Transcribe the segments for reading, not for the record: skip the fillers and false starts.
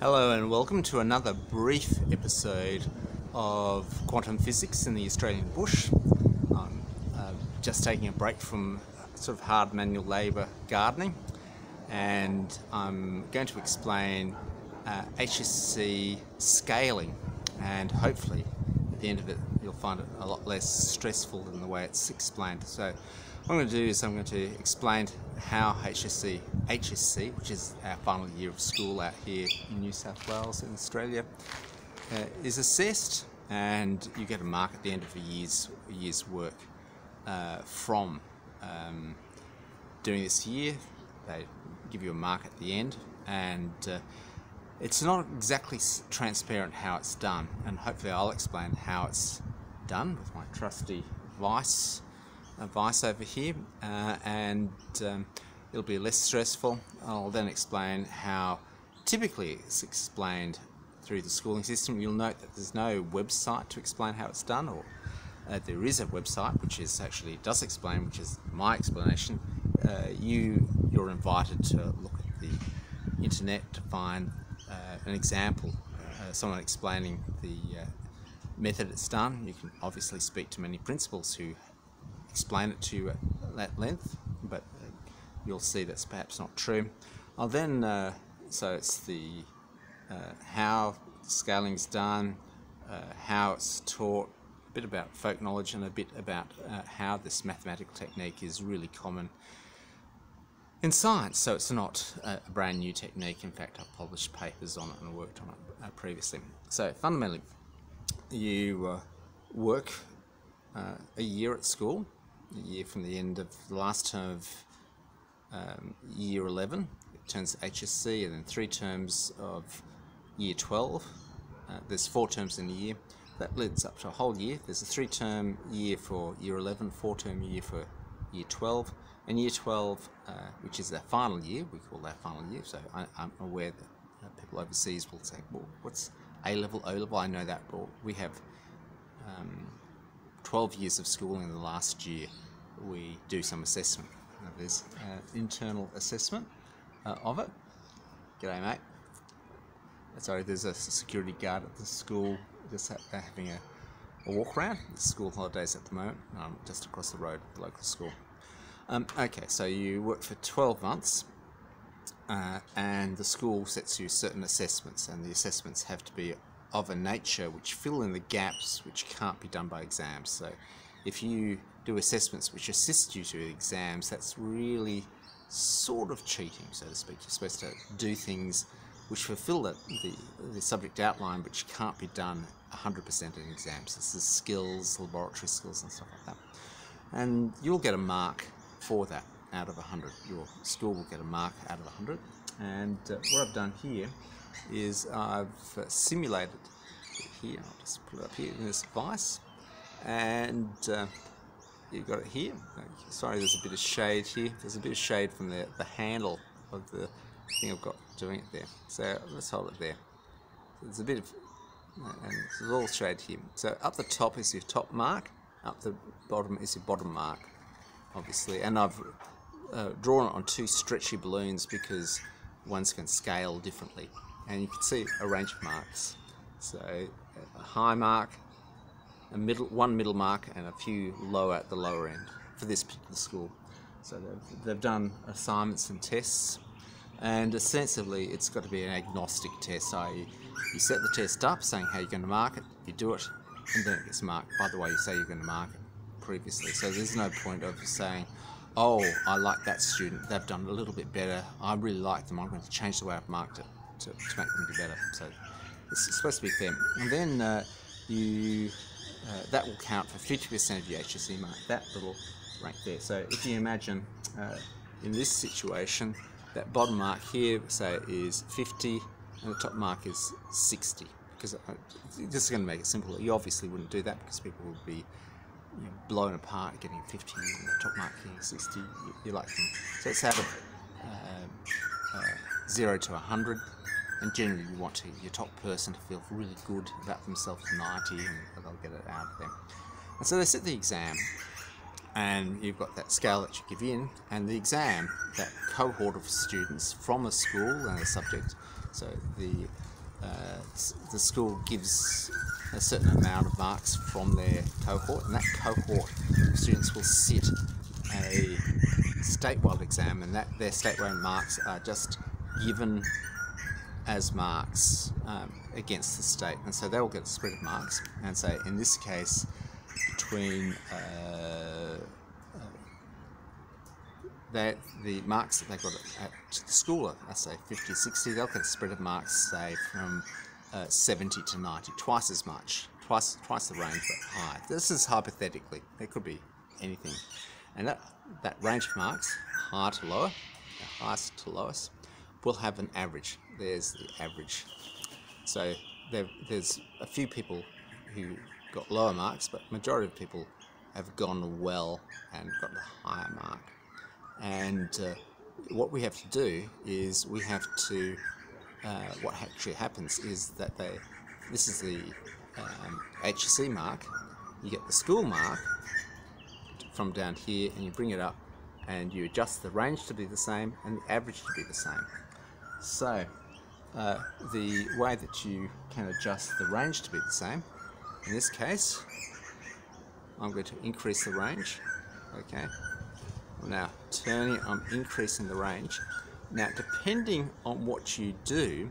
Hello and welcome to another brief episode of Quantum Physics in the Australian Bush. I'm just taking a break from sort of hard manual labour gardening, and I'm going to explain HSC scaling, and hopefully at the end of it you'll find it a lot less stressful than the way it's explained. So what I'm going to do is I'm going to explain how HSC, which is our final year of school out here in New South Wales in Australia, is assessed, and you get a mark at the end of a year's work from doing this year. They give you a mark at the end, and it's not exactly transparent how it's done, and hopefully I'll explain how it's done with my trusty vice over here, and it'll be less stressful. I'll then explain how typically it's explained through the schooling system. You'll note that there's no website to explain how it's done, or there is a website which does explain, which is my explanation. You're invited to look at the internet to find an example, someone explaining the method it's done. You can obviously speak to many principals who explain it to you at length, but you'll see that's perhaps not true. I'll then, so it's the how scaling is done, how it's taught, a bit about folk knowledge, and a bit about how this mathematical technique is really common in science. So it's not a brand new technique. In fact, I've published papers on it and worked on it previously. So fundamentally, you work a year at school, a year from the end of the last term of year 11, it turns HSC, and then 3 terms of year 12. There's 4 terms in a year. That leads up to a whole year. There's a 3-term year for year 11, 4-term year for year 12, and year 12, which is our final year, we call that final year. So I'm aware that people overseas will say, well, what's A-level, O-level? I know that, but we have 12 years of schooling. In the last year we do some assessment. Now, there's internal assessment of it. G'day, mate. Sorry, there's a security guard at the school just having a walk around. It's school holidays at the moment, just across the road, the local school. Okay, so you work for 12 months, and the school sets you certain assessments, and the assessments have to be of a nature which fill in the gaps which can't be done by exams. So if you do assessments which assist you to exams, that's really sort of cheating, so to speak. You're supposed to do things which fulfill the subject outline, which can't be done 100% in exams. This is skills, laboratory skills and stuff like that. And you'll get a mark for that out of 100. Your school will get a mark out of 100. And what I've done here is I've simulated it here. I'll just put it up here in this device, and you've got it here. Sorry, there's a bit of shade here. There's a bit of shade from the handle of the thing I've got doing it there. So let's hold it there. There's a bit of, and there's all shade here. So up the top is your top mark, up the bottom is your bottom mark, obviously. And I've drawn it on 2 stretchy balloons because ones can scale differently. And you can see a range of marks. So a high mark, one middle mark, and a few lower at the lower end for this particular school. So they've done assignments and tests, and ostensibly it's got to be an agnostic test. So you set the test up saying how you're going to mark it, you do it, and then it gets marked by the way you say you're going to mark it previously. So there's no point of saying, oh, I like that student, they've done a little bit better, I really like them, I'm going to change the way I've marked it to make them be better. So it's supposed to be fair. And then that will count for 50% of your HSC mark, that little rank there. So if you imagine in this situation, that bottom mark here, say, is 50, and the top mark is 60. Because this is going to make it simple. You obviously wouldn't do that because people would be blown apart getting 50 and the top mark getting 60. You like them. So it's out of 0 to 100. And generally you want your top person to feel really good about themselves, 90, and they'll get it out of them. And so they set the exam, and you've got that scale that you give in, and the exam, that cohort of students from a school and a subject So the school gives a certain amount of marks from their cohort, and that cohort of students will sit a statewide exam, and that their statewide marks are just given as marks against the state, and so they'll get a spread of marks. And so in this case, between the marks that they got at the school are, I say, 50, 60, they'll get a spread of marks, say, from 70 to 90, twice as much, twice the range, but high. This is hypothetically, it could be anything. And that range of marks, high to lower, highest to lowest, will have an average. There's the average. So there's a few people who got lower marks, but majority of people have gone well and got the higher mark. And what we have to do is we have to, what actually happens is that this is the HSC mark, you get the school mark from down here, and you bring it up and you adjust the range to be the same and the average to be the same. So the way that you can adjust the range to be the same, in this case, I'm going to increase the range, okay? Now turning, I'm increasing the range. Now depending on what you do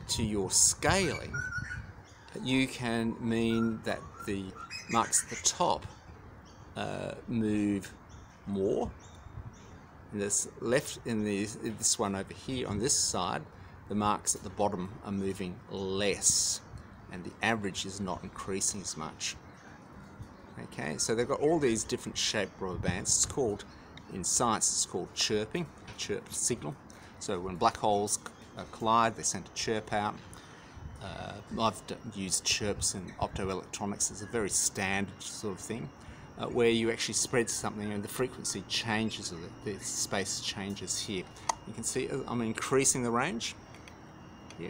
to your scaling, you can mean that the marks at the top move more. In this this one over here on this side, the marks at the bottom are moving less, and the average is not increasing as much. Okay, so they've got all these different shaped rubber bands. It's called, in science, it's called chirping, a chirp signal. So when black holes collide, they send a chirp out. I've used chirps in optoelectronics. It's a very standard sort of thing, where you actually spread something and the frequency changes, or the space changes here. You can see I'm increasing the range. Yeah,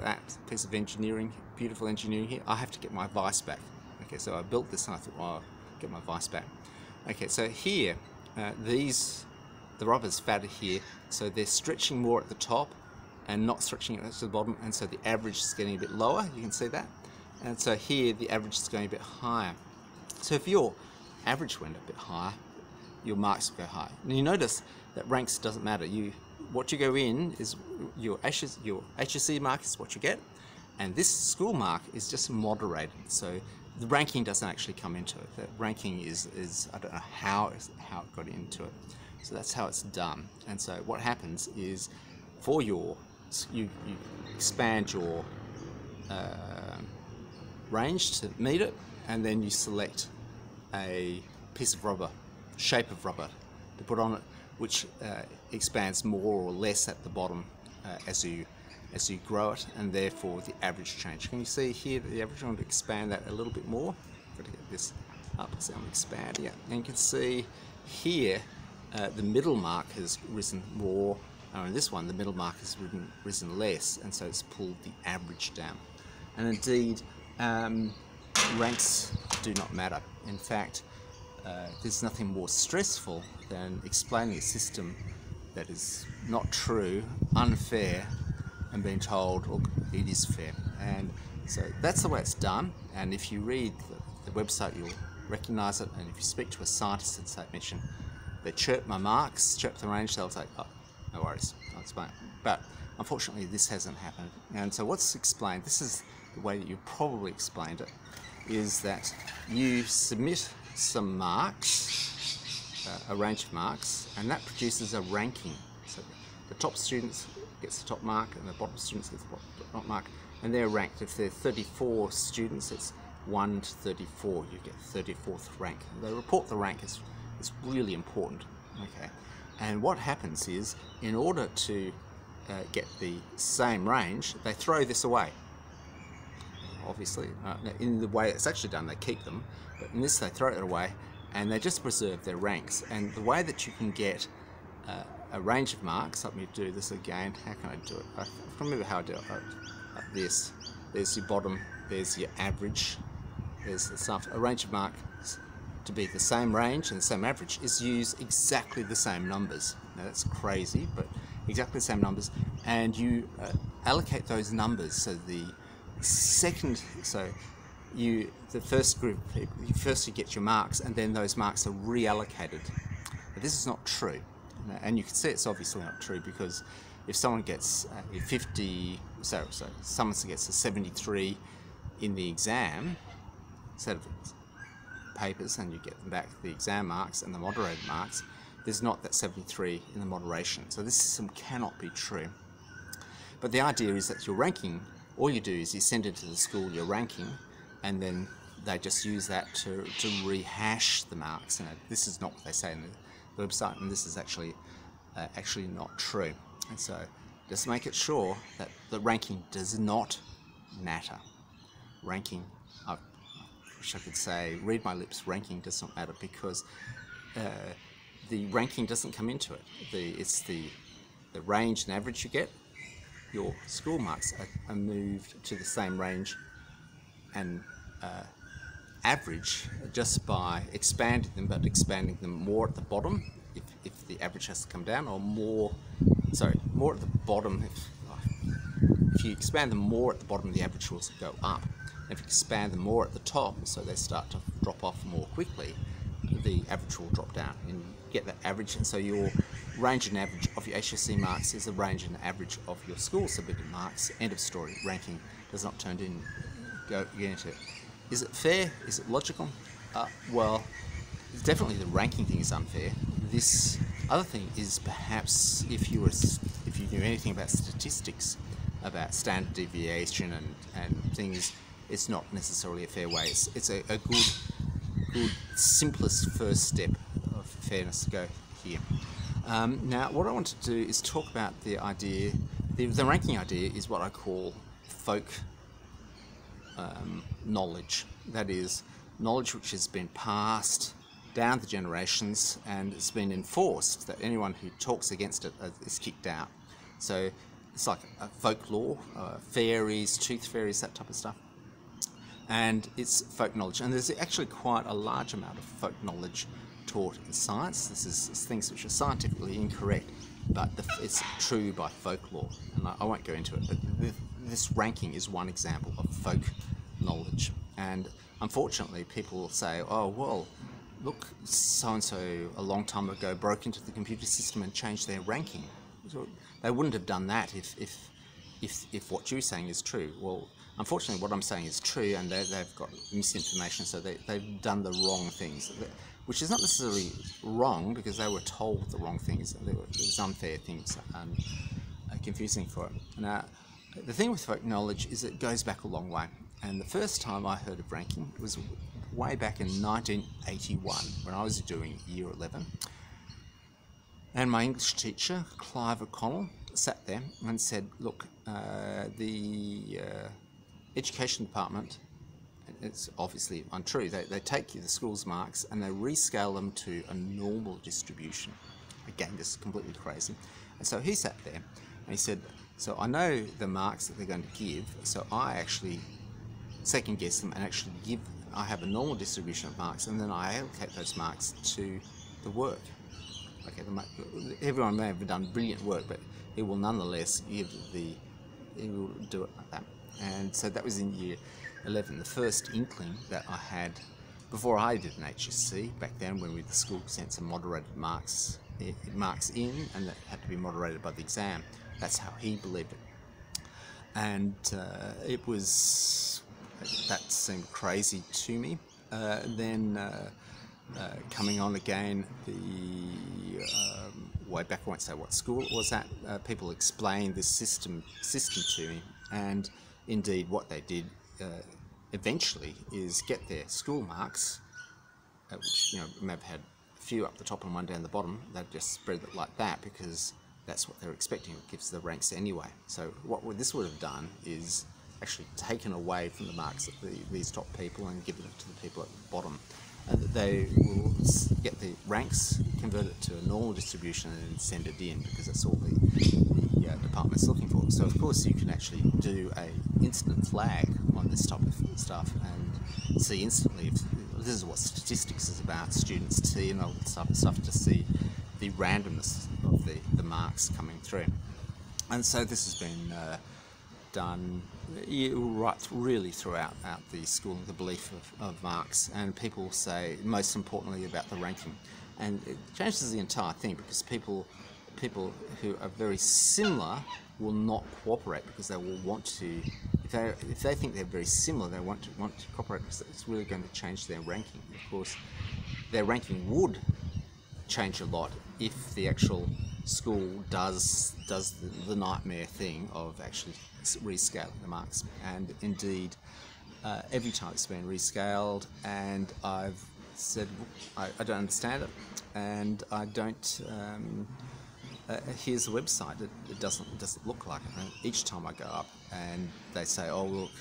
that piece of engineering, beautiful engineering here. I have to get my vise back. Okay, so I built this and I thought, well, I'll get my vise back. Okay, so here, the rubber's fatter here, so they're stretching more at the top and not stretching it to the bottom, and so the average is getting a bit lower, you can see that. And so here, the average is going a bit higher. So if your average went a bit higher, your marks will go high. And you notice that ranks doesn't matter. What you go in is your HSC mark is what you get, and this school mark is just moderated. So the ranking doesn't actually come into it. The ranking is I don't know how it got into it. So that's how it's done. And so what happens is, for you expand your range to meet it, and then you select a piece of rubber, shape of rubber to put on it, which expands more or less at the bottom as you grow it, and therefore the average change. Can you see here that the average? I want to expand that a little bit more. I've got to get this up, so I'm expanding it. And you can see here the middle mark has risen more. In this one, the middle mark has risen less, and so it's pulled the average down. And indeed, ranks do not matter. In fact, there's nothing more stressful than explaining a system that is not true, unfair, and being told, look, it is fair. And so that's the way it's done. And if you read the website, you'll recognize it. And if you speak to a scientist and say, mention, they chirp my marks, chirp the range, they'll say, oh, no worries, I'll explain. But unfortunately, this hasn't happened. And so what's explained, this is the way that you probably explained it, is that you submit some marks, a range of marks, and that produces a ranking. So the top students gets the top mark, and the bottom students get the bottom mark, and they're ranked. If there are 34 students, it's 1 to 34, you get 34th rank. They report the rank, it's really important. Okay, and what happens is, in order to get the same range, they throw this away. Obviously, in the way it's actually done, they keep them, but in this they throw it away, and they just preserve their ranks. And the way that you can get a range of marks, let me do this again, how can I do it? I can't remember how I do it. Like this, there's your bottom, there's your average, there's the stuff. A range of marks to be the same range and the same average is use exactly the same numbers. Now that's crazy, but exactly the same numbers, and you allocate those numbers. So the first group of people, you get your marks, and then those marks are reallocated. But this is not true, and you can see it's obviously not true, because if someone gets a 50, so someone gets a 73 in the exam set of papers, and you get them back the exam marks and the moderated marks, there's not that 73 in the moderation. So this system cannot be true. But the idea is that your ranking, all you do is you send it to the school, your ranking, and then they just use that to rehash the marks. This is not what they say in the website, and this is actually not true. And so just make it sure that the ranking does not matter. Ranking, I wish I could say, read my lips, ranking does not matter, because the ranking doesn't come into it. It's the range and average you get. Your school marks are moved to the same range and average just by expanding them, but expanding them more at the bottom if the average has to come down, or more at the bottom. If you expand them more at the bottom, the average will go up. And if you expand them more at the top, so they start to drop off more quickly, the average will drop down, and get that average. And so your range and average of your HSC marks is the range and average of your school submitted marks. End of story. Ranking does not turn in. Go into it. Is it fair? Is it logical? Well, definitely the ranking thing is unfair. This other thing is, perhaps if you knew anything about statistics, about standard deviation and things, it's not necessarily a fair way. It's a good simplest first step of fairness to go here. Now, what I want to do is talk about the idea. The ranking idea is what I call folk knowledge. That is, knowledge which has been passed down the generations, and it's been enforced that anyone who talks against it is kicked out. So it's like folklore, fairies, tooth fairies, that type of stuff. And it's folk knowledge. And there's actually quite a large amount of folk knowledge taught in science. This is things which are scientifically incorrect, but it's true by folklore. And I won't go into it, but this ranking is one example of folk knowledge. And unfortunately, people will say, oh, well, look, so-and-so a long time ago broke into the computer system and changed their ranking. So they wouldn't have done that if what you're saying is true. Well, unfortunately, what I'm saying is true, and they've got misinformation, so they've done the wrong things, which is not necessarily wrong, because they were told the wrong things. There was unfair things and confusing for it. Now, the thing with folk knowledge is it goes back a long way. And the first time I heard of ranking was way back in 1981, when I was doing year 11. And my English teacher, Clive O'Connell, sat there and said, look, the education department, it's obviously untrue, they take the school's marks and they rescale them to a normal distribution. Again, this is completely crazy. And so he sat there and he said, so I know the marks that they're going to give, so I actually second guess them and actually I have a normal distribution of marks, and then I allocate those marks to the work. Okay, everyone may have done brilliant work, but he will nonetheless he will do it like that. And so that was in year 11, the first inkling that I had before I did an HSC back then, when the school sent some moderated marks in, and that had to be moderated by the exam. That's how he believed it. And that seemed crazy to me. Then coming on again, way back, I won't say what school it was at, people explained this system to me, and indeed what they did eventually is get their school marks, which may have had a few up the top and one down the bottom. They'd just spread it like that because that's what they're expecting. It gives the ranks anyway. So what this would have done is actually taken away from the marks of these top people and given it to the people at the bottom. They will get the ranks, convert it to a normal distribution, and then send it in, because that's all the department's looking for. So of course you can actually do a instant flag on this type of stuff and see instantly if this is what statistics is about, students' T and all that type of stuff, to see the randomness of the marks coming through. And so this has been done right really throughout the schooling, the belief of marks, and people say most importantly about the ranking, and it changes the entire thing, because people who are very similar will not cooperate, because they will want to, if they think they're very similar, they want to cooperate, because it's really going to change their ranking. Of course, their ranking would change a lot if the actual school does the nightmare thing of actually rescaling the marks. And indeed, every time it's been rescaled, and I've said I don't understand it, and I don't. Here's the website. It doesn't look like it. And each time I go up, and they say, "Oh look,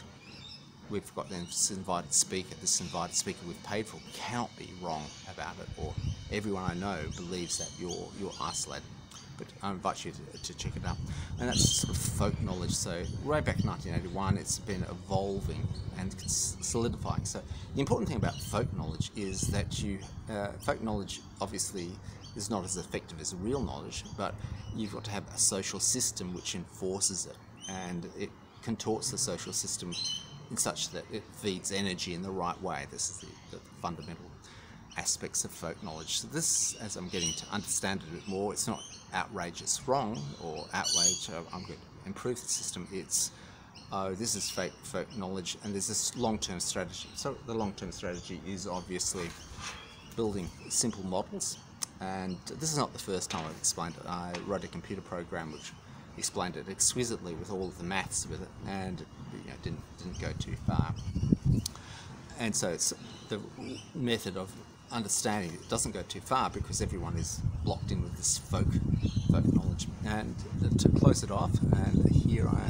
we've got this invited speaker. This invited speaker we've paid for cannot be wrong about it," or "Everyone I know believes that you're isolated." But I invite you to check it out. And that's sort of folk knowledge. So way back in 1981, it's been evolving and solidifying. So the important thing about folk knowledge is that folk knowledge obviously is not as effective as real knowledge, but you've got to have a social system which enforces it, and it contorts the social system in such that it feeds energy in the right way. This is the fundamental aspects of folk knowledge. So this, as I'm getting to understand it a bit more, it's not outrageous wrong or outrage, I'm going to improve the system. It's, oh, this is folk knowledge, and there's this long-term strategy. So the long-term strategy is obviously building simple models, and this is not the first time I've explained it. I wrote a computer program which explained it exquisitely with all of the maths with it, and didn't go too far. And so it's the method of understanding it doesn't go too far, because everyone is blocked in with this folk knowledge. And to close it off, and here I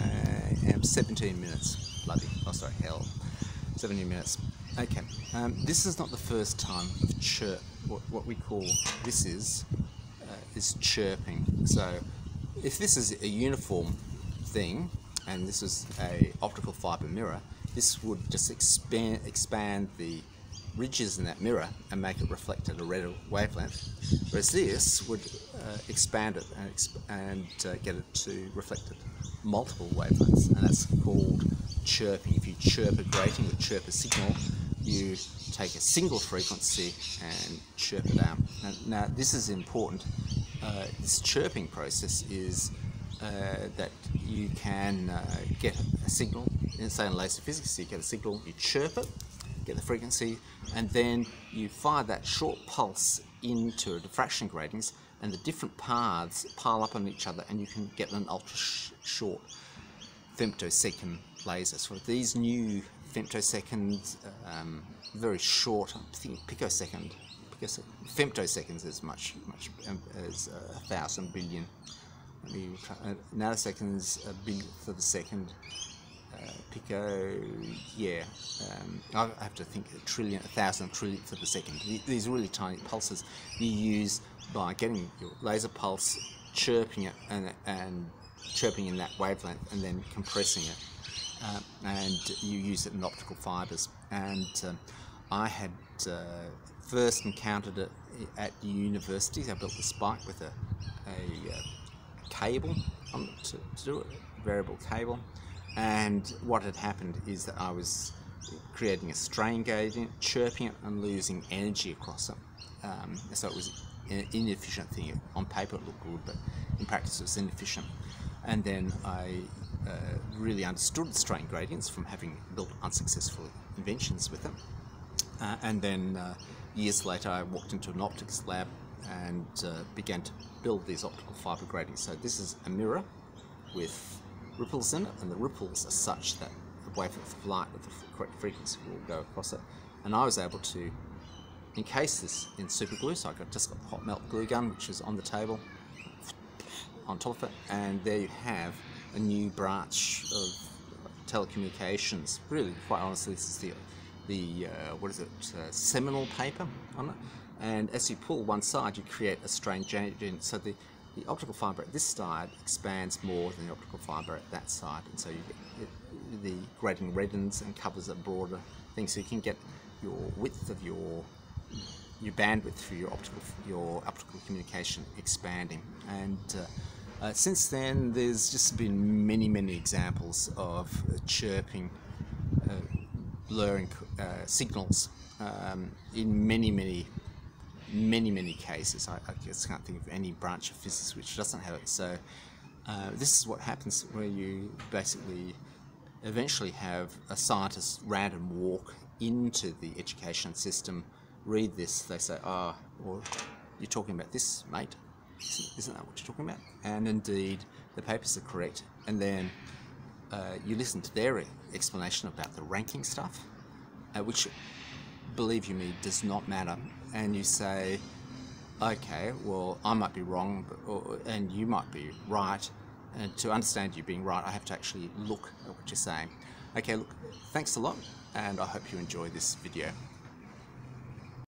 am, 17 minutes, 17 minutes. Okay, this is not the first time of chirp. What we call this is chirping. So if this is a uniform thing, and this is a optical fiber mirror, this would just expand the ridges in that mirror and make it reflect at a red wavelength, whereas this would expand it and get it to reflect at multiple wavelengths, and that's called chirping. If you chirp a grating or chirp a signal, you take a single frequency and chirp it out. Now this is important. This chirping process is that you can get a signal, say in laser physics, you get a signal, you chirp it, get the frequency, and then you fire that short pulse into diffraction gratings, and the different paths pile up on each other, and you can get an ultra short femtosecond laser. So these new femtoseconds, very short, I think picosecond, femtoseconds is much as 1,000 billion. Nanoseconds, a billionth of a second. Pico, yeah, I have to think a trillion, 1,000 trillionth of a second. These really tiny pulses you use by getting your laser pulse, chirping it, and chirping in that wavelength, and then compressing it, and you use it in optical fibers. And I had first encountered it at university. I built the spike with a cable to do it, variable cable. And what had happened is that I was creating a strain gradient, chirping it and losing energy across it. So it was an inefficient thing. On paper it looked good, but in practice it was inefficient. And then I really understood the strain gradients from having built unsuccessful inventions with them. And then years later I walked into an optics lab and began to build these optical fiber gradients. So this is a mirror with ripples in it, and the ripples are such that the wavelength of light with the correct frequency will go across it. And I was able to encase this in super glue, so I just got the hot melt glue gun, which is on the table on top of it, and there you have a new branch of telecommunications. Really, quite honestly, this is the what is it, seminal paper on it. And as you pull one side, you create a strain gradient. So the optical fibre at this side expands more than the optical fibre at that side, and so you get the grating reddens and covers a broader thing, so you can get your width of your your bandwidth for your optical communication expanding. And since then, there's just been many examples of chirping, blurring signals in many cases. I just can't think of any branch of physics which doesn't have it. So this is what happens where you basically eventually have a scientist random walk into the education system, read this, they say, well, you're talking about this, mate. Isn't that what you're talking about? And indeed, the papers are correct. And then you listen to their explanation about the ranking stuff, which, believe you me, does not matter. And you say, okay, well, I might be wrong, and you might be right. And to understand you being right, I have to actually look at what you're saying. Okay, look, thanks a lot, and I hope you enjoy this video.